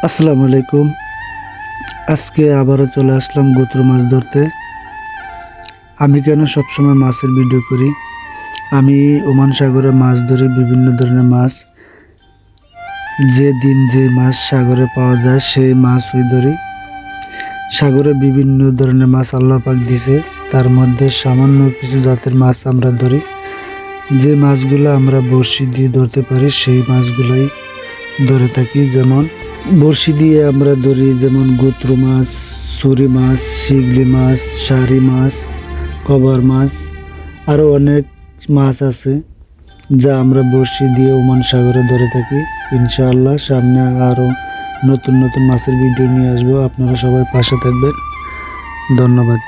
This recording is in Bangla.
আসসালামু আলাইকুম। আজকে আবারও চলে আসলাম গুতরু মাছ ধরতে। আমি কেন সবসময় মাছের ভিডিও করি? আমি ওমান সাগরে মাছ ধরি, বিভিন্ন ধরনের মাছ। যে দিন যে মাছ সাগরে পাওয়া যায় সেই মাছই ধরি। সাগরে বিভিন্ন ধরনের মাছ আল্লাহ পাক দিছে, তার মধ্যে সামান্য কিছু জাতের মাছ আমরা ধরি। যে মাছগুলো আমরা বড়শি দিয়ে ধরতে পারি সেই মাছগুলাই ধরে থাকি। যেমন বড়শি দিয়ে আমরা ধরি যেমন গুতরু মাছ, সুরি মাছ, শিগলি মাছ, শারি মাছ, কবর মাছ, আরও অনেক মাছ আছে যা আমরা বড়শি দিয়ে ওমান সাগরে ধরে থাকি। ইনশাআল্লাহ সামনে আরও নতুন নতুন মাছের ভিডিও নিয়ে আসবো। আপনারা সবাই পাশে থাকবেন। ধন্যবাদ।